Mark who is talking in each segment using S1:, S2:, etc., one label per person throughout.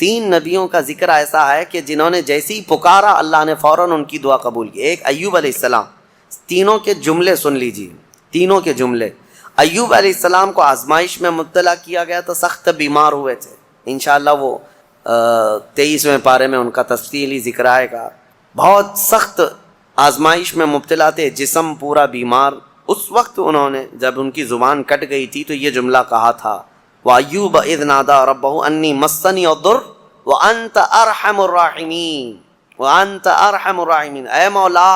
S1: 3 نبیوں کا ذکر ایسا ہے کہ جنہوں نے جیسے ہی پکارا اللہ نے فوراً ان کی دعا قبول کی. ایک ایوب علیہ السلام. تینوں کے جملے سن لیجیے, تینوں کے جملے. ایوب علیہ السلام کو آزمائش میں مبتلا کیا گیا تو سخت بیمار ہوئے تھے. انشاءاللہ وہ 23ویں پارے میں ان کا تفصیلی ذکر آئے گا. بہت سخت آزمائش میں مبتلا تھے, جسم پورا بیمار. اس وقت انہوں نے جب ان کی زبان کٹ گئی تھی تو یہ جملہ کہا تھا, وَأَيُّوبَ إِذْ نَادَىٰ رَبَّهُ أَنِّي مَسَّنِيَ الضُّرُّ وَأَنْتَ أَرْحَمُ الرَّاحِمِينَ وَأَنْتَ أَرْحَمُ الرَّاحِمِينَ. اے مولا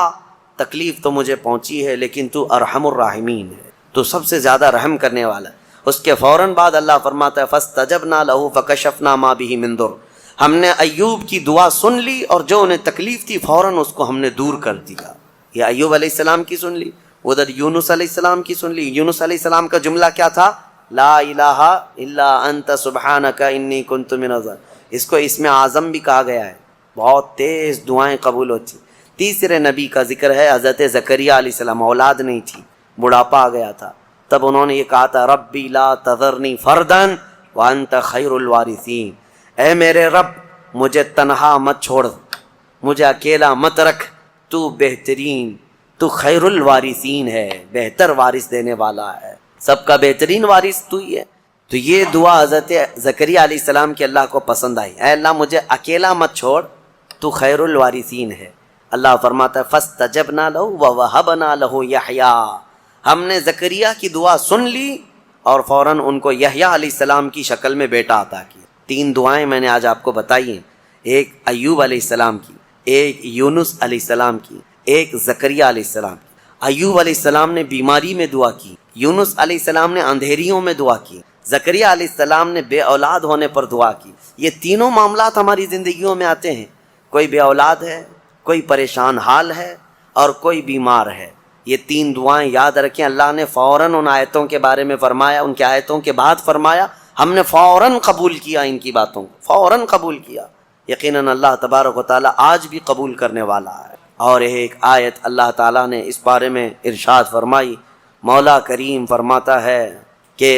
S1: تکلیف تو مجھے پہنچی ہے لیکن تو ارحم الراحمین ہے, تو سب سے زیادہ رحم کرنے والا. اس کے فوراً بعد اللہ فرماتا ہے فَاسْتَجَبْنَا لَهُ فَكَشَفْنَا مَا بِهِ مِن ضُرٍّ. ہم نے ایوب کی دعا سن لی اور جو انہیں تکلیف تھی فوراً اس کو ہم نے دور کر دیا. یہ ایوب علیہ السلام کی سن لی. ادھر یونس علیہ السلام کی سن لی. یونس علیہ السلام کا جملہ کیا تھا؟ لا الہ الا انت سبحانک انی کنت من الظالمین. اس کو اسم اعظم بھی کہا گیا ہے. بہت تیز دعائیں قبول ہوتی. تیسرے نبی کا ذکر ہے حضرت زکریہ علیہ السلام. اولاد نہیں تھی, بڑھاپا آ گیا تھا, تب انہوں نے یہ کہا تھا ربی لا تذرنی فردا وانت خیر الوارثین. اے میرے رب مجھے تنہا مت چھوڑ, مجھے اکیلا مت رکھ, تو بہترین, تو خیر الوارثین ہے, بہتر وارث دینے والا ہے, سب کا بہترین وارث تو ہی ہے. تو یہ دعا حضرت زکریہ علیہ السلام کی اللہ کو پسند آئی. اے اللہ مجھے اکیلا مت چھوڑ, تو خیر الوارثین ہے. اللہ فرماتا ہے فَاسْتَجَبْنَا لَهُ وَوَهَبْنَا لَهُ يَحْيَىٰ. ہم نے زکریا کی دعا سن لی اور فوراً ان کو یحییٰ علیہ السلام کی شکل میں بیٹا عطا کیا. 3 دعائیں میں نے آج آپ کو بتائی ہیں, ایک ایوب علیہ السلام کی, ایک یونس علیہ السلام کی, ایک زکریہ علیہ السلام کی. ایوب علیہ السلام نے بیماری میں دعا کی, یونس علیہ السلام نے اندھیریوں میں دعا کی, زکریہ علیہ السلام نے بے اولاد ہونے پر دعا کی. یہ تینوں معاملات ہماری زندگیوں میں آتے ہیں. کوئی بے اولاد ہے, کوئی پریشان حال ہے اور کوئی بیمار ہے. یہ 3 دعائیں یاد رکھیں. اللہ نے فوراً ان آیتوں کے بارے میں فرمایا, ان کی آیتوں کے بعد فرمایا, ہم نے فوراً قبول کیا ان کی باتوں کو, فوراً قبول کیا. یقیناً اللہ تبارک و تعالیٰ آج بھی قبول کرنے والا ہے. اور ایک آیت اللہ تعالیٰ نے اس بارے میں ارشاد فرمائی. مولا کریم فرماتا ہے کہ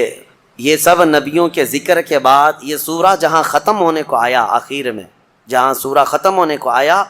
S1: یہ سب نبیوں کے ذکر کے بعد یہ سورہ جہاں ختم ہونے کو آیا, آخر میں جہاں سورہ ختم ہونے کو آیا,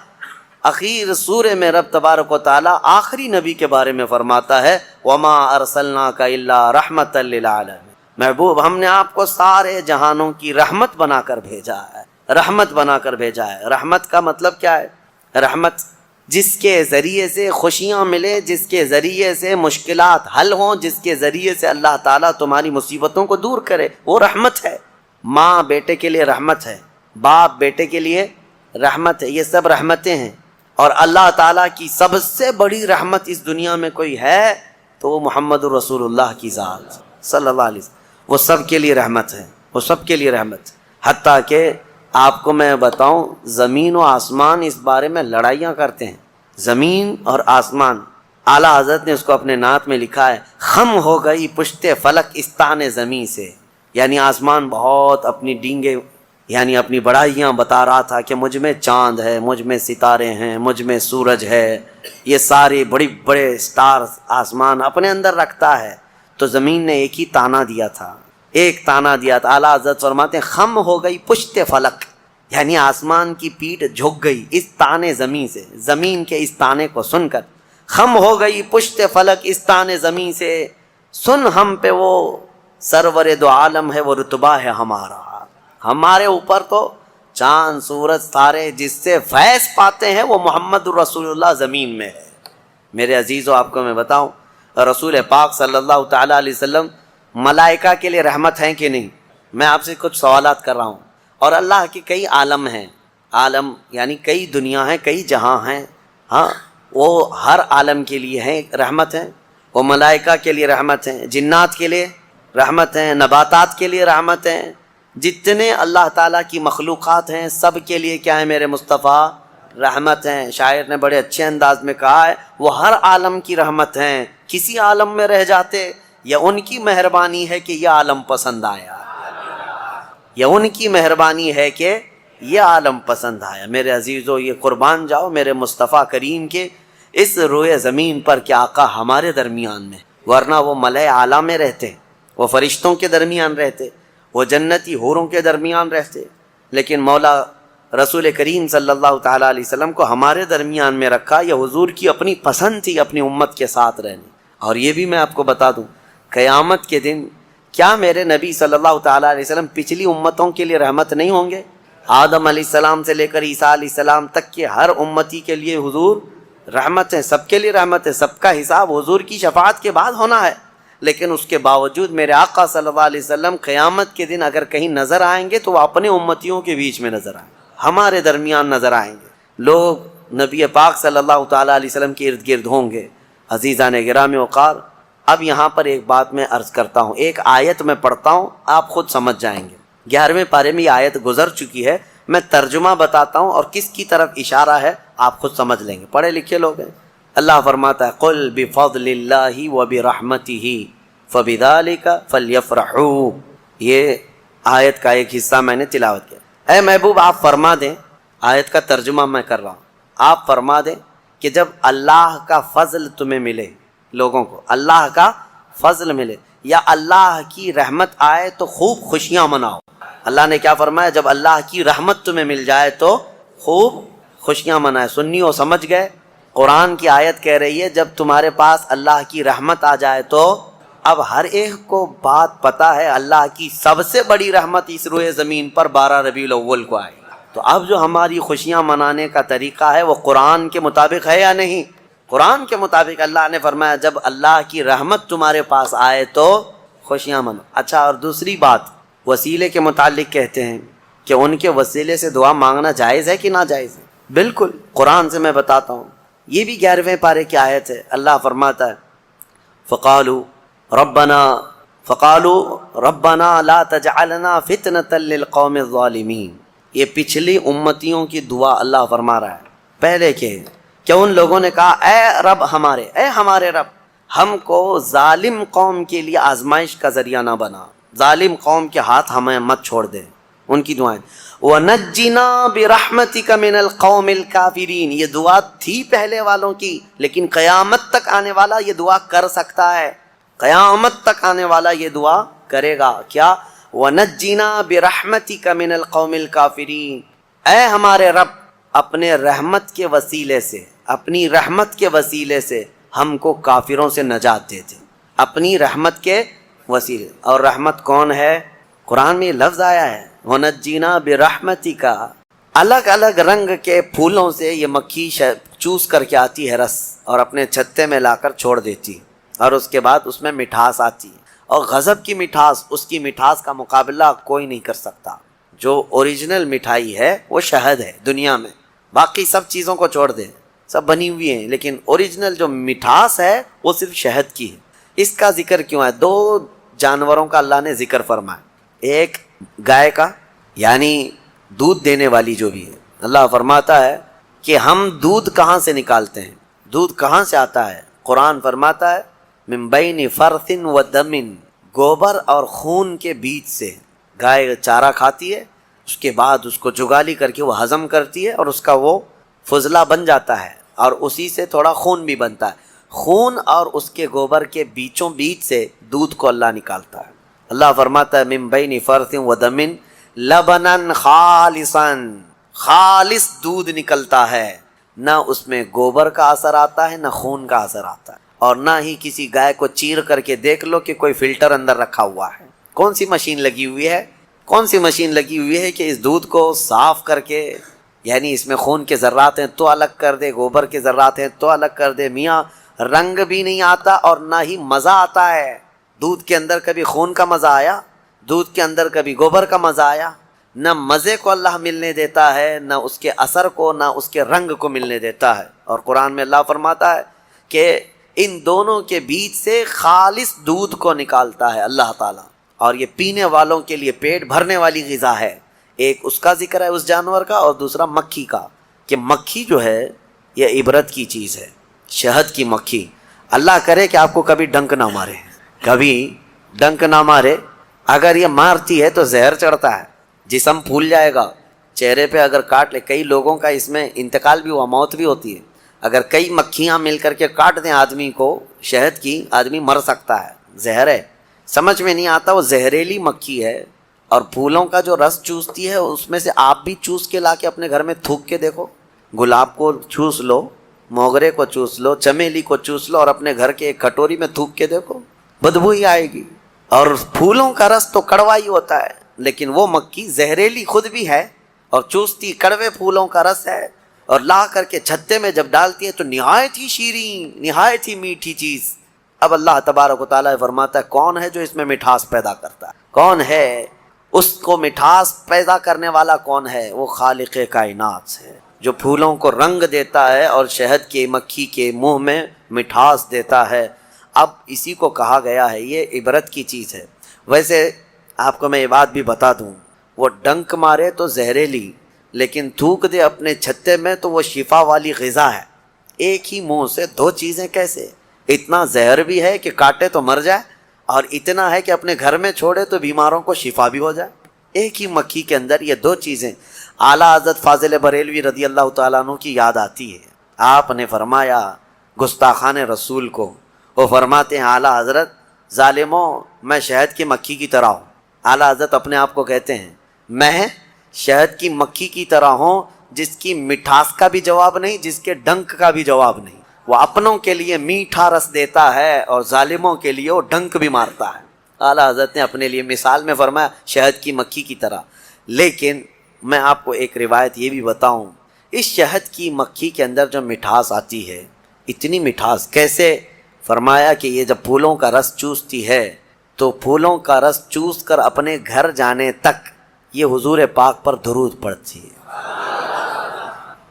S1: اخیر سورہ میں رب تبارک و تعالیٰ آخری نبی کے بارے میں فرماتا ہے وَمَا أَرْسَلْنَاكَ إِلَّا رَحْمَةً لِّلْعَالَمِينَ. محبوب ہم نے آپ کو سارے جہانوں کی رحمت بنا کر بھیجا ہے, رحمت بنا کر بھیجا ہے. رحمت کا مطلب کیا ہے؟ رحمت جس کے ذریعے سے خوشیاں ملے, جس کے ذریعے سے مشکلات حل ہوں, جس کے ذریعے سے اللہ تعالیٰ تمہاری مصیبتوں کو دور کرے, وہ رحمت ہے. ماں بیٹے کے لیے رحمت ہے, باپ بیٹے کے لیے رحمت ہے. یہ سب رحمتیں ہیں. اور اللہ تعالیٰ کی سب سے بڑی رحمت اس دنیا میں کوئی ہے تو وہ محمد الرسول اللہ کی ذات صلی اللہ علیہ وسلم. وہ سب کے لیے رحمت ہے, وہ سب کے لیے رحمت. حتیٰ کہ آپ کو میں بتاؤں, زمین و آسمان اس بارے میں لڑائیاں کرتے ہیں. زمین اور آسمان, اعلیٰ حضرت نے اس کو اپنے نعت میں لکھا ہے, خم ہو گئی پشت فلک استان زمین سے. یعنی آسمان بہت اپنی ڈینگے یعنی اپنی بڑائیاں بتا رہا تھا کہ مجھ میں چاند ہے, مجھ میں ستارے ہیں, مجھ میں سورج ہے, یہ سارے بڑے بڑے سٹارز آسمان اپنے اندر رکھتا ہے. تو زمین نے ایک ہی تانا دیا تھا, ایک تانا دیا تھا. اعلیٰ حضرت فرماتے ہیں خم ہو گئی پشت فلک, یعنی آسمان کی پیٹھ جھک گئی اس تانے زمین سے, زمین کے اس تانے کو سن کر. خم ہو گئی پشت فلک اس تانے زمین سے, سن ہم پہ وہ سرور دو عالم ہے, وہ رتبہ ہے ہمارا. ہمارے اوپر تو چاند سورج تارے جس سے فیض پاتے ہیں وہ محمد الرسول اللہ زمین میں ہے. میرے عزیزو آپ کو میں بتاؤں, رسول پاک صلی اللہ تعالیٰ علیہ وسلم ملائکہ کے لیے رحمت ہیں کہ نہیں؟ میں آپ سے کچھ سوالات کر رہا ہوں. اور اللہ کے کئی عالم ہیں, عالم یعنی کئی دنیا ہیں, کئی جہاں ہیں, ہاں وہ ہر عالم کے لیے ہیں رحمت ہیں. وہ ملائکہ کے لیے رحمت ہیں, جنات کے لیے رحمت ہیں, نباتات کے لیے رحمت ہیں, جتنے اللہ تعالیٰ کی مخلوقات ہیں سب کے لیے کیا ہے میرے مصطفیٰ؟ رحمت ہیں. شاعر نے بڑے اچھے انداز میں کہا ہے وہ ہر عالم کی رحمت ہیں, کسی عالم میں رہ جاتے یا ان کی مہربانی ہے کہ یہ عالم پسند آیا, یا ان کی مہربانی ہے کہ یہ عالم پسند آیا. میرے عزیزو یہ قربان جاؤ میرے مصطفیٰ کریم کے اس روئے زمین پر کہ آقا ہمارے درمیان میں, ورنہ وہ ملائے اعلیٰ میں رہتے, وہ فرشتوں کے درمیان رہتے, وہ جنتی حوروں کے درمیان رہتے, لیکن مولا رسول کریم صلی اللہ تعالیٰ علیہ وسلم کو ہمارے درمیان میں رکھا، یہ حضور کی اپنی پسند تھی اپنی امت کے ساتھ رہنے۔ اور یہ بھی میں آپ کو بتا دوں، قیامت کے دن کیا میرے نبی صلی اللہ تعالیٰ علیہ وسلم پچھلی امتوں کے لیے رحمت نہیں ہوں گے؟ آدم علیہ السلام سے لے کر عیسیٰ علیہ السلام تک کے ہر امتی کے لیے حضور رحمت ہے، سب کے لیے رحمت ہے، سب کا حساب حضور کی شفاعت کے بعد ہونا ہے۔ لیکن اس کے باوجود میرے آقا صلی اللہ علیہ وسلم قیامت کے دن اگر کہیں نظر آئیں گے تو وہ اپنے امتیوں کے بیچ میں نظر آئیں گے، ہمارے درمیان نظر آئیں گے۔ لوگ نبی پاک صلی اللہ تعالیٰ علیہ وسلم کے ارد گرد ہوں گے۔ عزیزان گرامی وقار، اب یہاں پر ایک بات میں عرض کرتا ہوں، ایک آیت میں پڑھتا ہوں، آپ خود سمجھ جائیں گے۔ 11ویں پارے میں یہ آیت گزر چکی ہے، میں ترجمہ بتاتا ہوں اور کس کی طرف اشارہ ہے آپ خود سمجھ لیں گے، پڑھے لکھے لوگ ہیں۔ اللہ فرماتا ہے قل بفضل اللہ وبرحمتہ فبذلک فلیفرحوا۔ یہ آیت کا ایک حصہ میں نے تلاوت کیا۔ اے محبوب آپ فرما دیں، آیت کا ترجمہ میں کر رہا ہوں، آپ فرما دیں کہ جب اللہ کا فضل تمہیں ملے، لوگوں کو اللہ کا فضل ملے یا اللہ کی رحمت آئے تو خوب خوشیاں مناؤ۔ اللہ نے کیا فرمایا؟ جب اللہ کی رحمت تمہیں مل جائے تو خوب خوشیاں منائے۔ سنی ہو سمجھ گئے؟ قرآن کی آیت کہہ رہی ہے جب تمہارے پاس اللہ کی رحمت آ جائے تو اب ہر ایک کو بات پتا ہے اللہ کی سب سے بڑی رحمت اس روئے زمین پر 12 ربیع الاول کو آئے گی۔ تو اب جو ہماری خوشیاں منانے کا طریقہ ہے وہ قرآن کے مطابق ہے یا نہیں؟ قرآن کے مطابق اللہ نے فرمایا جب اللہ کی رحمت تمہارے پاس آئے تو خوشیاں منو۔ اچھا، اور دوسری بات وسیلے کے متعلق کہتے ہیں کہ ان کے وسیلے سے دعا مانگنا جائز ہے کہ ناجائز ہے؟ بالکل، قرآن سے میں بتاتا ہوں، یہ بھی 11ویں پارے کی آیت ہے۔ اللہ فرماتا ہے فقالوا ربنا لا تجعلنا فتنة للقوم الظالمین۔ یہ پچھلی امتیوں کی دعا اللہ فرما رہا ہے۔ پہلے کہ ان لوگوں نے کہا اے رب ہمارے، اے ہمارے رب، ہم کو ظالم قوم کے لیے آزمائش کا ذریعہ نہ بنا، ظالم قوم کے ہاتھ ہمیں مت چھوڑ دے۔ ان کی دعائیں وَنَجِّنَا بِرَحْمَتِكَ مِنَ الْقَوْمِ الْكَافِرِينَ، یہ دعا تھی پہلے والوں کی، لیکن قیامت تک آنے والا یہ دعا کر سکتا ہے، قیامت تک آنے والا یہ دعا کرے گا۔ کیا؟ وَنَجِّنَا بِرَحْمَتِكَ مِنَ الْقَوْمِ الْكَافِرِينَ، اے ہمارے رب اپنے رحمت کے وسیلے سے، اپنی رحمت کے وسیلے سے ہم کو کافروں سے نجات دے دے، اپنی رحمت کے وسیلے۔ اور رحمت کون ہے؟ قرآن میں یہ لفظ آیا ہے وَنَجِّنَا بِرَحْمَتِكَ۔ الگ الگ رنگ کے پھولوں سے یہ مکھی چوس کر کے آتی ہے رس، اور اپنے چھتے میں لا کر چھوڑ دیتی، اور اس کے بعد اس میں مٹھاس آتی ہے، اور غضب کی مٹھاس، اس کی مٹھاس کا مقابلہ کوئی نہیں کر سکتا۔ جو اوریجنل مٹھائی ہے وہ شہد ہے دنیا میں، باقی سب چیزوں کو چھوڑ دیں، سب بنی ہوئی ہیں، لیکن اوریجنل جو مٹھاس ہے وہ صرف شہد کی ہے۔ اس کا ذکر کیوں ہے؟ 2 جانوروں کا اللہ نے ذکر فرمایا، ایک گائے کا، یعنی دودھ دینے والی جو بھی ہے، اللہ فرماتا ہے کہ ہم دودھ کہاں سے نکالتے ہیں، دودھ کہاں سے آتا ہے؟ قرآن فرماتا ہے من بین فرث و دم، گوبر اور خون کے بیچ سے۔ گائے چارہ کھاتی ہے، اس کے بعد اس کو جگالی کر کے وہ ہضم کرتی ہے، اور اس کا وہ فضلہ بن جاتا ہے، اور اسی سے تھوڑا خون بھی بنتا ہے۔ خون اور اس کے گوبر کے بیچوں بیچ سے دودھ کو اللہ نکالتا ہے۔ اللہ فرماتا ہے من بین فرث و دم لبنا خالصا، خالص دودھ نکلتا ہے، نہ اس میں گوبر کا اثر آتا ہے نہ خون کا اثر آتا ہے، اور نہ ہی کسی گائے کو چیر کر کے دیکھ لو کہ کوئی فلٹر اندر رکھا ہوا ہے۔ کون سی مشین لگی ہوئی ہے؟ کون سی مشین لگی ہوئی ہے کہ اس دودھ کو صاف کر کے، یعنی اس میں خون کے ذرات ہیں تو الگ کر دے، گوبر کے ذرات ہیں تو الگ کر دے؟ میاں رنگ بھی نہیں آتا اور نہ ہی مزہ آتا ہے۔ دودھ کے اندر کبھی خون کا مزہ آیا؟ دودھ کے اندر کبھی گوبر کا مزہ آیا؟ نہ مزے کو اللہ ملنے دیتا ہے، نہ اس کے اثر کو، نہ اس کے رنگ کو ملنے دیتا ہے۔ اور قرآن میں اللہ فرماتا ہے کہ ان دونوں کے بیچ سے خالص دودھ کو نکالتا ہے اللہ تعالیٰ، اور یہ پینے والوں کے لیے پیٹ بھرنے والی غذا ہے۔ ایک اس کا ذکر ہے اس جانور کا، اور دوسرا مکھی کا، کہ مکھی جو ہے یہ عبرت کی چیز ہے، شہد کی مکھی۔ اللہ کرے کہ آپ کو کبھی ڈنک نہ مارے، کبھی ڈنک نہ مارے۔ اگر یہ مارتی ہے تو زہر چڑھتا ہے، جسم پھول جائے گا، چہرے پہ اگر کاٹ لے، کئی لوگوں کا اس میں انتقال بھی ہوا، موت بھی ہوتی ہے۔ اگر کئی مکھیاں مل کر کے کاٹ دیں آدمی کو شہد کی، آدمی مر سکتا ہے، زہر ہے، سمجھ میں نہیں آتا وہ زہریلی مکھی ہے، اور پھولوں کا جو رس چوستی ہے اس میں سے آپ بھی چوس کے لا کے اپنے گھر میں تھوک کے دیکھو. گلاب کو چوس لو، موگرے کو چوس لو، چمیلی کو چوس لو اور اپنے گھر کے ایک کٹوری میں تھوک کے دیکھو، بدبو ہی آئے گی. اور پھولوں کا رس تو کڑوا ہی ہوتا ہے، لیکن وہ مکھی زہریلی خود بھی ہے اور چوستی کڑوے پھولوں کا رس ہے، اور لا کر کے چھتے میں جب ڈالتی ہے تو نہایت ہی شیریں، نہایت ہی میٹھی چیز. اب اللہ تبارک و تعالیٰ فرماتا ہے کون ہے جو اس میں مٹھاس پیدا کرتا ہے؟ کون ہے؟ اس کو مٹھاس پیدا کرنے والا کون ہے؟ وہ خالق کائنات ہے، جو پھولوں کو رنگ دیتا ہے اور شہد کی مکھی کے منہ میں مٹھاس دیتا ہے. اب اسی کو کہا گیا ہے، یہ عبرت کی چیز ہے. ویسے آپ کو میں یہ بات بھی بتا دوں، وہ ڈنک مارے تو زہریلی، لیکن تھوک دے اپنے چھتے میں تو وہ شفا والی غذا ہے. ایک ہی منہ سے دو چیزیں کیسے؟ اتنا زہر بھی ہے کہ کاٹے تو مر جائے، اور اتنا ہے کہ اپنے گھر میں چھوڑے تو بیماروں کو شفا بھی ہو جائے. ایک ہی مکھی کے اندر یہ دو چیزیں. اعلیٰ حضرت فاضل بریلوی رضی اللہ تعالیٰ عنہ کی یاد آتی ہے. آپ نے فرمایا گستاخان رسول کو، وہ فرماتے ہیں اعلیٰ حضرت ظالموں میں شہد کی مکھی کی طرح ہوں. اعلیٰ حضرت اپنے آپ کو کہتے ہیں میں شہد کی مکھی کی طرح ہوں، جس کی مٹھاس کا بھی جواب نہیں، جس کے ڈنک کا بھی جواب نہیں. وہ اپنوں کے لیے میٹھا رس دیتا ہے اور ظالموں کے لیے وہ ڈنک بھی مارتا ہے. اعلیٰ حضرت نے اپنے لیے مثال میں فرمایا شہد کی مکھی کی طرح. لیکن میں آپ کو ایک روایت یہ بھی بتاؤں، اس شہد کی مکھی کے اندر جو مٹھاس آتی ہے، اتنی مٹھاس کیسے؟ فرمایا کہ یہ جب پھولوں کا رس چوستی ہے تو پھولوں کا رس چوس کر اپنے گھر جانے تک یہ حضور پاک پر درود پڑتی ہے،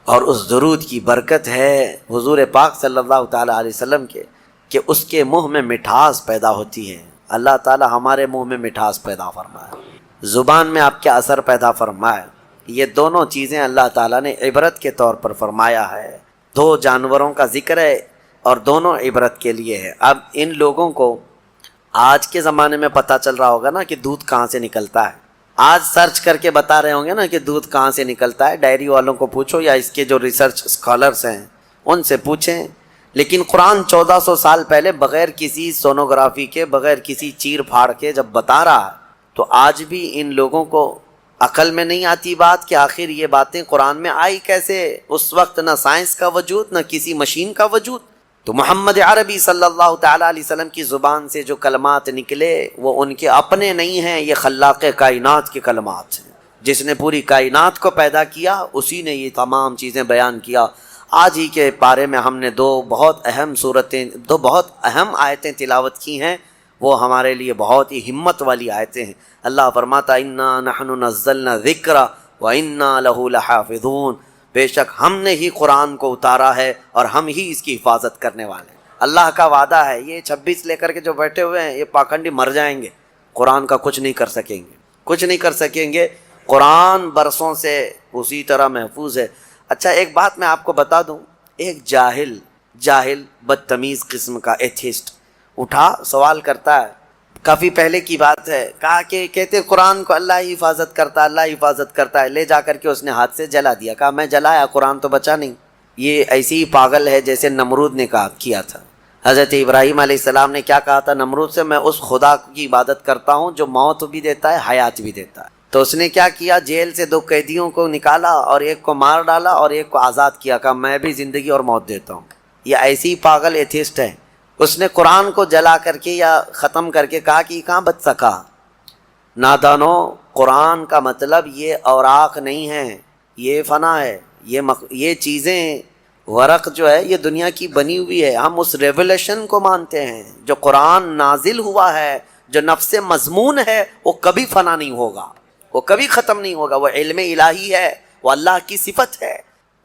S1: اور اس درود کی برکت ہے حضور پاک صلی اللہ تعالیٰ علیہ وسلم کے کہ اس کے منہ میں مٹھاس پیدا ہوتی ہے. اللہ تعالیٰ ہمارے منہ میں مٹھاس پیدا فرمائے، زبان میں آپ کے اثر پیدا فرمائے. یہ دونوں چیزیں اللہ تعالیٰ نے عبرت کے طور پر فرمایا ہے. دو جانوروں کا ذکر ہے اور دونوں عبرت کے لیے ہے. اب ان لوگوں کو آج کے زمانے میں پتہ چل رہا ہوگا نا کہ دودھ کہاں سے نکلتا ہے. آج سرچ کر کے بتا رہے ہوں گے نا کہ دودھ کہاں سے نکلتا ہے. ڈائری والوں کو پوچھو یا اس کے جو ریسرچ اسکالرس ہیں ان سے پوچھیں. لیکن قرآن 1400 سال پہلے بغیر کسی سونوگرافی کے، بغیر کسی چیر پھاڑ کے جب بتا رہا، تو آج بھی ان لوگوں کو عقل میں نہیں آتی بات کہ آخر یہ باتیں قرآن میں آئی کیسے. اس وقت نہ سائنس کا وجود، نہ کسی مشین کا وجود. تو محمد عربی صلی اللہ تعالیٰ علیہ وسلم کی زبان سے جو کلمات نکلے وہ ان کے اپنے نہیں ہیں، یہ خلاق کائنات کے کلمات ہیں. جس نے پوری کائنات کو پیدا کیا اسی نے یہ تمام چیزیں بیان کیا. آج ہی کے پارے میں ہم نے دو بہت اہم آیتیں تلاوت کی ہیں، وہ ہمارے لیے بہت ہی ہمت والی آیتیں ہیں. اللہ فرماتا انا نحن نزلنا ذکر وانا لہ لحافظون، بے شک ہم نے ہی قرآن کو اتارا ہے اور ہم ہی اس کی حفاظت کرنے والے ہیں. اللہ کا وعدہ ہے. یہ 26 لے کر کے جو بیٹھے ہوئے ہیں یہ پاکھنڈی مر جائیں گے، قرآن کا کچھ نہیں کر سکیں گے، کچھ نہیں کر سکیں گے. قرآن برسوں سے اسی طرح محفوظ ہے. اچھا ایک بات میں آپ کو بتا دوں، ایک جاہل بدتمیز قسم کا ایتھیسٹ اٹھا سوال کرتا ہے، کافی پہلے کی بات ہے، کہا کہ کہتے قرآن کو اللہ ہی حفاظت کرتا ہے، اللہ حفاظت کرتا ہے. لے جا کر کے اس نے ہاتھ سے جلا دیا. کہا میں جلایا، قرآن تو بچا نہیں. یہ ایسی ہی پاگل ہے جیسے نمرود نے کیا تھا. حضرت ابراہیم علیہ السلام نے کیا کہا تھا نمرود سے؟ میں اس خدا کی عبادت کرتا ہوں جو موت بھی دیتا ہے، حیات بھی دیتا ہے. تو اس نے کیا کیا؟ جیل سے 2 قیدیوں کو نکالا اور ایک کو مار ڈالا اور ایک کو آزاد کیا. کہا میں بھی زندگی اور موت دیتا ہوں. یہ ایسی ہی پاگل ایتھیسٹ ہے. اس نے قرآن کو جلا کر کے یا ختم کر کے کہا کہ یہ کہاں بچ سکا. نادانو، قرآن کا مطلب یہ اوراق نہیں ہے، یہ فنا ہے. یہ چیزیں ورق جو ہے یہ دنیا کی بنی ہوئی ہے. ہم اس ریولیشن کو مانتے ہیں جو قرآن نازل ہوا ہے، جو نفس مضمون ہے، وہ کبھی فنا نہیں ہوگا، وہ کبھی ختم نہیں ہوگا. وہ علم الہی ہے، وہ اللہ کی صفت ہے،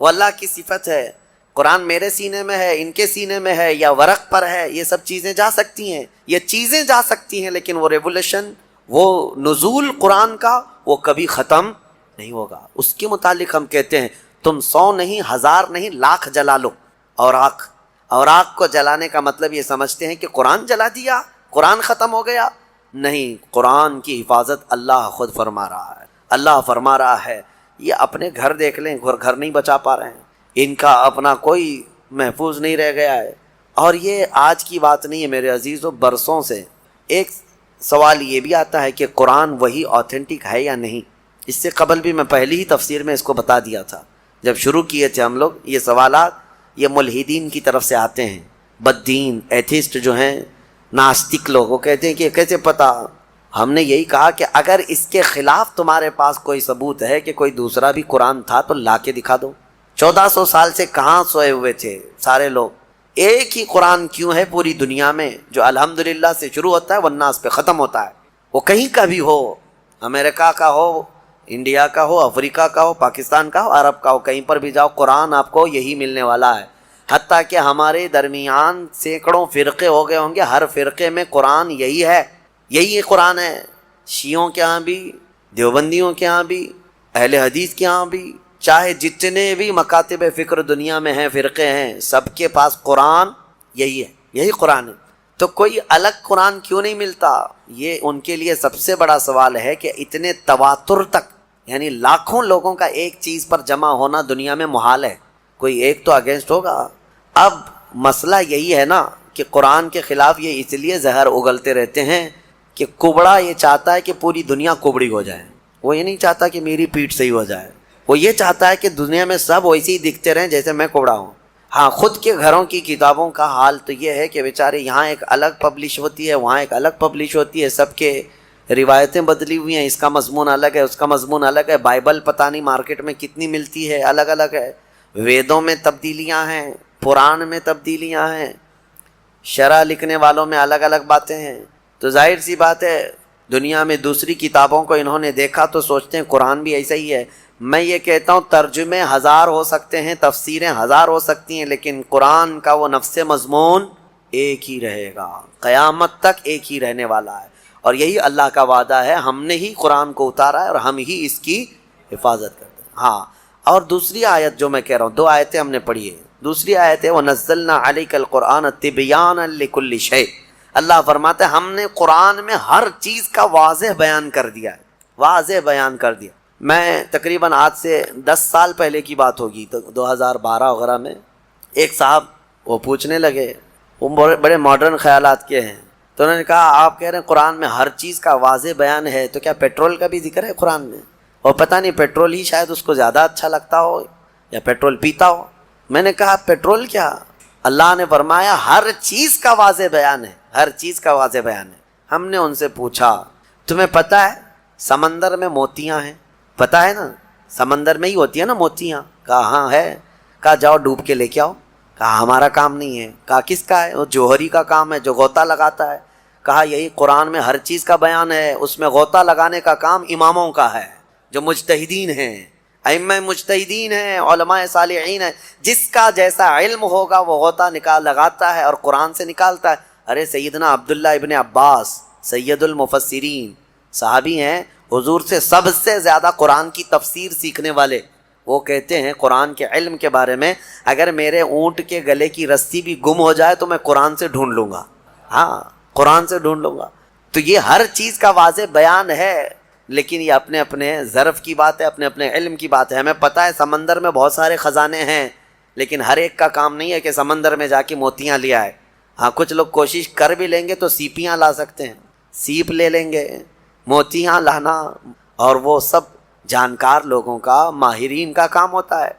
S1: وہ اللہ کی صفت ہے. قرآن میرے سینے میں ہے، ان کے سینے میں ہے، یا ورق پر ہے، یہ سب چیزیں جا سکتی ہیں، یہ چیزیں جا سکتی ہیں، لیکن وہ ریولیشن، وہ نزول قرآن کا وہ کبھی ختم نہیں ہوگا. اس کے متعلق ہم کہتے ہیں تم 100 نہیں، 1000 نہیں، 1,00,000 جلا لو. اوراق کو جلانے کا مطلب یہ سمجھتے ہیں کہ قرآن جلا دیا، قرآن ختم ہو گیا. نہیں، قرآن کی حفاظت اللہ خود فرما رہا ہے. اللہ فرما رہا ہے. یہ اپنے گھر دیکھ لیں، گھر نہیں بچا پا رہے ہیں. ان کا اپنا کوئی محفوظ نہیں رہ گیا ہے. اور یہ آج کی بات نہیں ہے میرے عزیزو، برسوں سے. ایک سوال یہ بھی آتا ہے کہ قرآن وہی آتھینٹک ہے یا نہیں. اس سے قبل بھی میں پہلی ہی تفسیر میں اس کو بتا دیا تھا جب شروع کیے تھے ہم لوگ. یہ سوالات یہ ملحدین کی طرف سے آتے ہیں، بددین ایتھسٹ جو ہیں، ناستک لوگ، وہ کہتے ہیں کہ کیسے پتا. ہم نے یہی کہا کہ اگر اس کے خلاف تمہارے پاس کوئی ثبوت ہے کہ کوئی دوسرا بھی قرآن تھا تو لا کے دکھا دو. 1400 سال سے کہاں سوئے ہوئے تھے سارے لوگ؟ ایک ہی قرآن کیوں ہے پوری دنیا میں جو الحمدللہ سے شروع ہوتا ہے والناس پہ ختم ہوتا ہے؟ وہ کہیں کا بھی ہو، امریکہ کا ہو، انڈیا کا ہو، افریقہ کا ہو، پاکستان کا ہو، عرب کا ہو، کہیں پر بھی جاؤ قرآن آپ کو یہی ملنے والا ہے. حتیٰ کہ ہمارے درمیان سینکڑوں فرقے ہو گئے ہوں گے، ہر فرقے میں قرآن یہی ہے، یہی قرآن ہے. شیعوں کے ہاں بھی، دیوبندیوں کے ہاں بھی، اہل حدیث کے ہاں بھی، چاہے جتنے بھی مکاتب فکر دنیا میں ہیں، فرقے ہیں، سب کے پاس قرآن یہی ہے، یہی قرآن ہے. تو کوئی الگ قرآن کیوں نہیں ملتا؟ یہ ان کے لیے سب سے بڑا سوال ہے کہ اتنے تواتر تک، یعنی لاکھوں لوگوں کا ایک چیز پر جمع ہونا دنیا میں محال ہے، کوئی ایک تو اگینسٹ ہوگا. اب مسئلہ یہی ہے نا کہ قرآن کے خلاف یہ اس لیے زہر اگلتے رہتے ہیں کہ کبڑا یہ چاہتا ہے کہ پوری دنیا کبڑی ہو جائے، وہ یہ نہیں چاہتا کہ میری پیٹھ صحیح ہو جائے، وہ یہ چاہتا ہے کہ دنیا میں سب ویسے ہی دکھتے رہیں جیسے میں کبڑا ہوں. ہاں، خود کے گھروں کی کتابوں کا حال تو یہ ہے کہ بیچارے یہاں ایک الگ پبلش ہوتی ہے، وہاں ایک الگ پبلش ہوتی ہے، سب کے روایتیں بدلی ہوئی ہیں، اس کا مضمون الگ ہے، اس کا مضمون الگ ہے. بائبل پتہ نہیں مارکیٹ میں کتنی ملتی ہے، الگ الگ ہے. ویدوں میں تبدیلیاں ہیں، پران میں تبدیلیاں ہیں، شرح لکھنے والوں میں الگ الگ باتیں ہیں. تو ظاہر سی بات ہے دنیا میں دوسری کتابوں کو انہوں نے دیکھا تو سوچتے ہیں قرآن بھی ایسا ہی ہے. میں یہ کہتا ہوں ترجمے 1000 ہو سکتے ہیں، تفسیریں 1000 ہو سکتی ہیں، لیکن قرآن کا وہ نفس مضمون ایک ہی رہے گا، قیامت تک ایک ہی رہنے والا ہے. اور یہی اللہ کا وعدہ ہے، ہم نے ہی قرآن کو اتارا ہے اور ہم ہی اس کی حفاظت کرتے ہیں. ہاں، اور دوسری آیت جو میں کہہ رہا ہوں، 2 آیتیں ہم نے پڑھی ہیں. دوسری آیت ہے وَنَزَّلْنَا عَلَيْكَ الْقُرْآنَ تِبْيَانًا لِكُلِّ شَيْءٍ. اللہ فرماتے ہیں ہم نے قرآن میں ہر چیز کا واضح بیان کر دیا ہے، واضح بیان کر دیا. میں تقریباً آج سے 10 سال پہلے کی بات ہوگی، تو 2012 وغیرہ میں ایک صاحب وہ پوچھنے لگے، وہ بڑے ماڈرن خیالات کے ہیں، تو انہوں نے کہا آپ کہہ رہے ہیں قرآن میں ہر چیز کا واضح بیان ہے، تو کیا پیٹرول کا بھی ذکر ہے قرآن میں؟ اور پتہ نہیں پیٹرول ہی شاید اس کو زیادہ اچھا لگتا ہو یا پیٹرول پیتا ہو. میں نے کہا پیٹرول کیا؟ اللہ نے فرمایا ہر چیز کا واضح بیان ہے، ہر چیز کا واضح بیان ہے. ہم نے ان سے پوچھا تمہیں پتہ ہے سمندر میں موتیاں ہیں؟ پتہ ہے نا، سمندر میں ہی ہوتی ہے نا موتیاں. کہا ہاں ہے. کہا جاؤ ڈوب کے لے کے آؤ. کہا ہمارا کام نہیں ہے. کہا کس کا ہے؟ وہ جوہری کا کام ہے جو غوطہ لگاتا ہے. کہا یہی قرآن میں ہر چیز کا بیان ہے، اس میں غوطہ لگانے کا کام اماموں کا ہے جو مجتہدین ہیں، ائمہ مجتہدین ہیں، علماء صالحین ہیں. جس کا جیسا علم ہوگا وہ غوطہ لگاتا ہے اور قرآن سے نکالتا ہے. ارے سیدنا عبداللہ ابن عباس سید المفسرین صحابی ہیں، حضور سے سب سے زیادہ قرآن کی تفسیر سیکھنے والے. وہ کہتے ہیں قرآن کے علم کے بارے میں اگر میرے اونٹ کے گلے کی رسی بھی گم ہو جائے تو میں قرآن سے ڈھونڈ لوں گا. ہاں، قرآن سے ڈھونڈ لوں گا. تو یہ ہر چیز کا واضح بیان ہے، لیکن یہ اپنے اپنے ظرف کی بات ہے، اپنے اپنے علم کی بات ہے. ہمیں پتہ ہے سمندر میں بہت سارے خزانے ہیں، لیکن ہر ایک کا کام نہیں ہے کہ سمندر میں جا کے موتیاں لے آئے. ہاں، کچھ لوگ کوشش کر بھی لیں گے تو سیپیاں لا سکتے ہیں، سیپ لے لیں گے. موتیاں لانا اور وہ سب جانکار لوگوں کا، ماہرین کا کام ہوتا ہے.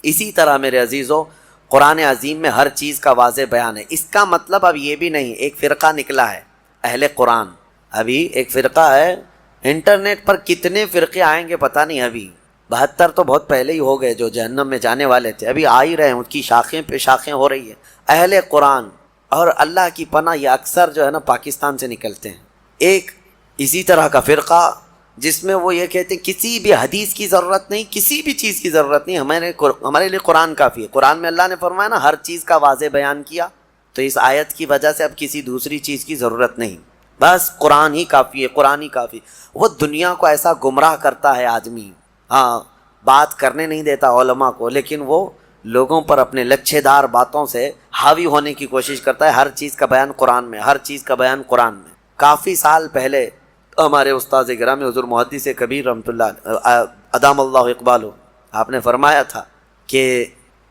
S1: اسی طرح میرے عزیزو قرآن عظیم میں ہر چیز کا واضح بیان ہے. اس کا مطلب اب یہ بھی نہیں ایک فرقہ نکلا ہے اہل قرآن، ابھی ایک فرقہ ہے. انٹرنیٹ پر کتنے فرقے آئیں گے پتہ نہیں. ابھی 72 تو بہت پہلے ہی ہو گئے جو جہنم میں جانے والے تھے، ابھی آ ہی رہے ہیں، ان کی شاخیں پہ شاخیں ہو رہی ہیں. اہل قرآن اور اللہ کی پناہ یہ اکثر جو ہے نا پاکستان سے نکلتے ہیں. ایک اسی طرح کا فرقہ جس میں وہ یہ کہتے ہیں کسی بھی حدیث کی ضرورت نہیں، کسی بھی چیز کی ضرورت نہیں، ہمارے لیے قرآن کافی ہے. قرآن میں اللہ نے فرمایا نا ہر چیز کا واضح بیان کیا، تو اس آیت کی وجہ سے اب کسی دوسری چیز کی ضرورت نہیں، بس قرآن ہی کافی ہے، قرآن ہی کافی. وہ دنیا کو ایسا گمراہ کرتا ہے آدمی، ہاں بات کرنے نہیں دیتا علماء کو، لیکن وہ لوگوں پر اپنے لچھے دار باتوں سے حاوی ہونے کی کوشش کرتا ہے. ہر چیز کا بیان قرآن میں، ہر چیز کا بیان قرآن میں. کافی سال پہلے ہمارے استاد گرامی حضور محدث کبیر رحمۃ اللہ ادام اللہ اقبالہ، آپ نے فرمایا تھا کہ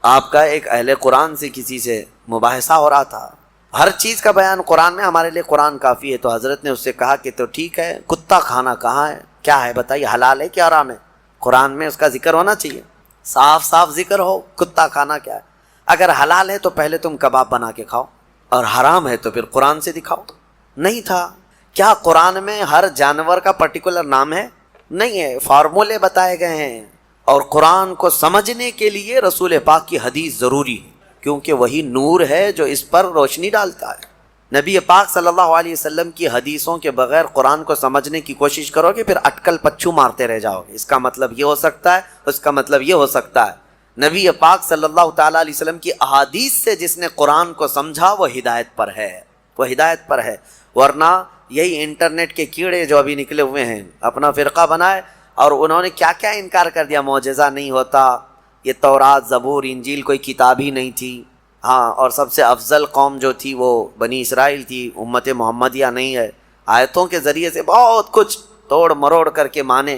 S1: آپ کا ایک اہل قرآن سے کسی سے مباحثہ ہو رہا تھا. ہر چیز کا بیان قرآن میں، ہمارے لیے قرآن کافی ہے۔ تو حضرت نے اس سے کہا کہ تو ٹھیک ہے، کتا کھانا کہاں ہے، کیا ہے بتائیے، حلال ہے کیا حرام ہے؟ قرآن میں اس کا ذکر ہونا چاہیے، صاف صاف ذکر ہو کتا کھانا کیا ہے۔ اگر حلال ہے تو پہلے تم کباب بنا کے کھاؤ، اور حرام ہے تو پھر قرآن سے دکھاؤ۔ نہیں تھا کیا قرآن میں ہر جانور کا پرٹیکولر نام ہے؟ نہیں ہے، فارمولے بتائے گئے ہیں۔ اور قرآن کو سمجھنے کے لیے رسول پاک کی حدیث ضروری ہے، کیونکہ وہی نور ہے جو اس پر روشنی ڈالتا ہے۔ نبی پاک صلی اللہ علیہ وسلم کی حدیثوں کے بغیر قرآن کو سمجھنے کی کوشش کرو گے، پھر اٹکل پچھو مارتے رہ جاؤ گے، اس کا مطلب یہ ہو سکتا ہے، اس کا مطلب یہ ہو سکتا ہے۔ نبی پاک صلی اللہ تعالیٰ علیہ وسلم کی احادیث سے جس نے قرآن کو سمجھا وہ ہدایت پر ہے، وہ ہدایت پر ہے۔ ورنہ یہی انٹرنیٹ کے کیڑے جو ابھی نکلے ہوئے ہیں، اپنا فرقہ بنائے، اور انہوں نے کیا کیا انکار کر دیا، معجزہ نہیں ہوتا، یہ تورات زبور انجیل کوئی کتاب ہی نہیں تھی، ہاں، اور سب سے افضل قوم جو تھی وہ بنی اسرائیل تھی، امت محمدیہ نہیں ہے۔ آیتوں کے ذریعے سے بہت کچھ توڑ مروڑ کر کے مانے۔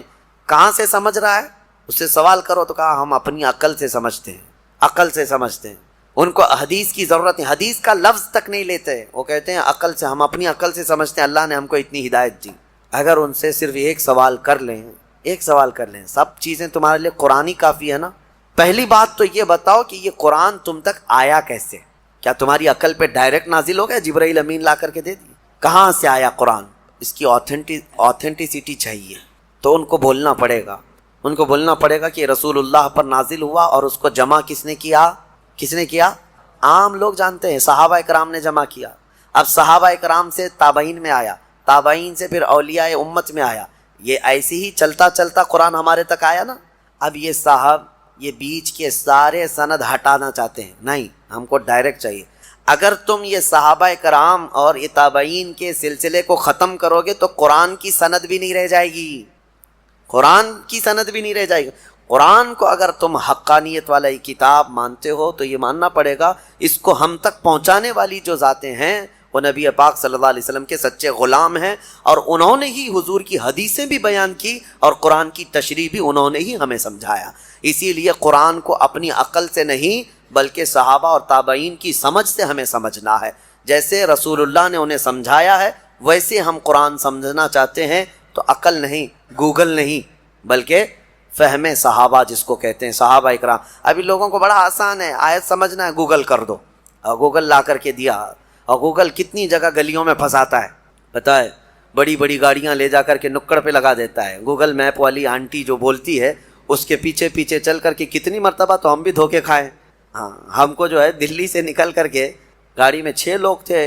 S1: کہاں سے سمجھ رہا ہے؟ اس سے سوال کرو تو کہا ہم اپنی عقل سے سمجھتے ہیں، عقل سے سمجھتے ہیں، ان کو حدیث کی ضرورت نہیں، حدیث کا لفظ تک نہیں لیتے، وہ کہتے ہیں عقل سے، ہم اپنی عقل سے سمجھتے ہیں، اللہ نے ہم کو اتنی ہدایت دی۔ اگر ان سے صرف ایک سوال کر لیں، ایک سوال کر لیں، سب چیزیں تمہارے لیے قرآن ہی کافی ہے نا۔ پہلی بات تو یہ بتاؤ کہ یہ قرآن تم تک آیا کیسے؟ کیا تمہاری عقل پہ ڈائریکٹ نازل ہو گیا، جبرائیل امین لا کر کے دے دی؟ کہاں سے آیا قرآن؟ اس کی آتھینٹسٹی چاہیے، تو ان کو بولنا پڑے گا، ان کو بولنا پڑے گا کہ رسول اللہ پر نازل ہوا، اور اس کو جمع کس نے کیا؟ کس نے کیا؟ عام لوگ جانتے ہیں، صحابہ اکرام نے جمع کیا۔ اب صحابہ اکرام سے تابعین میں آیا، تابعین سے پھر اولیاء امت میں آیا، یہ ایسے ہی چلتا چلتا قرآن ہمارے تک آیا نا۔ اب یہ صاحب یہ بیچ کے سارے سند ہٹانا چاہتے ہیں، نہیں، ہم کو ڈائریکٹ چاہیے۔ اگر تم یہ صحابہ کرام اور یہ تابعین کے سلسلے کو ختم کرو گے تو قرآن کی سند بھی نہیں رہ جائے گی، قرآن کی سند بھی نہیں رہ جائے گی۔ قرآن کو اگر تم حقانیت والا یہ کتاب مانتے ہو تو یہ ماننا پڑے گا اس کو ہم تک پہنچانے والی جو ذاتیں ہیں وہ نبی پاک صلی اللہ علیہ وسلم کے سچے غلام ہیں، اور انہوں نے ہی حضور کی حدیثیں بھی بیان کی، اور قرآن کی تشریح بھی انہوں نے ہی ہمیں سمجھایا۔ اسی لیے قرآن کو اپنی عقل سے نہیں بلکہ صحابہ اور تابعین کی سمجھ سے ہمیں سمجھنا ہے۔ جیسے رسول اللہ نے انہیں سمجھایا ہے ویسے ہم قرآن سمجھنا چاہتے ہیں، تو عقل نہیں، گوگل نہیں، بلکہ فہم صحابہ جس کو کہتے ہیں، صحابہ اکرام۔ ابھی لوگوں کو بڑا آسان ہے، آیت سمجھنا ہے گوگل کر دو، اور گوگل لا کر کے دیا، اور گوگل کتنی جگہ گلیوں میں پھنساتا ہے پتہ ہے، بڑی بڑی گاڑیاں لے جا کر کے نکڑ پہ لگا دیتا ہے۔ گوگل میپ والی آنٹی جو بولتی ہے اس کے پیچھے پیچھے چل کر کے کتنی مرتبہ تو ہم بھی دھوکے کھائیں۔ ہاں، ہم کو جو ہے دلی سے نکل کر کے گاڑی میں 6 لوگ تھے،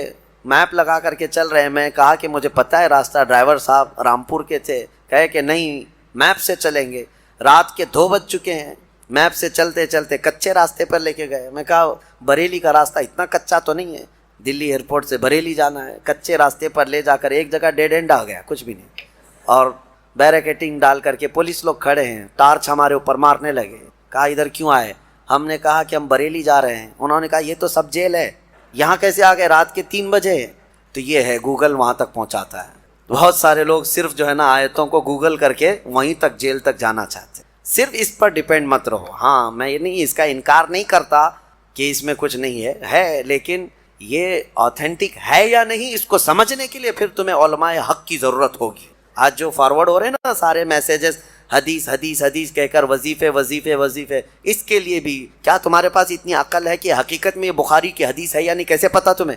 S1: میپ لگا کر کے چل رہے ہیں، میں کہا کہ مجھے پتہ ہے راستہ، ڈرائیور صاحب رامپور کے تھے، کہے کہ نہیں میپ سے چلیں گے۔ رات کے 2 بج چکے ہیں، میپ سے چلتے چلتے کچے راستے پر لے کے گئے۔ میں کہا بریلی کا راستہ اتنا کچا تو نہیں ہے، دلی ایئرپورٹ سے بریلی جانا ہے، کچے راستے پر لے جا کر ایک جگہ ڈیڈ اینڈ آ گیا، کچھ بھی نہیں، اور بیریکیٹنگ ڈال کر کے پولیس لوگ کھڑے ہیں، ٹارچ ہمارے اوپر مارنے لگے۔ کہا ادھر کیوں آئے؟ ہم نے کہا کہ ہم بریلی جا رہے ہیں۔ انہوں نے کہا یہ تو سب جیل ہے، یہاں کیسے آ گئے؟ رات کے 3 بجے۔ تو یہ ہے گوگل وہاں تک پہنچاتا ہے۔ بہت سارے لوگ صرف جو ہے نا آیتوں کو گوگل کر کے وہیں تک جیل تک جانا چاہتے ہیں۔ صرف اس پر ڈیپینڈ مت رہو۔ ہاں، میں یہ نہیں اس کا انکار نہیں کرتا کہ اس میں کچھ نہیں ہے، لیکن یہ آتھینٹک ہے یا نہیں اس کو سمجھنے کے لیے پھر تمہیں علماء حق کی ضرورت ہوگی۔ آج جو فارورڈ ہو رہے ہیں نا سارے میسیجز، حدیث حدیث حدیث کہہ کر وظیفے وظیفے وظیفے، اس کے لیے بھی کیا تمہارے پاس اتنی عقل ہے کہ حقیقت میں یہ بخاری کی حدیث ہے یا نہیں؟ کیسے پتہ تمہیں؟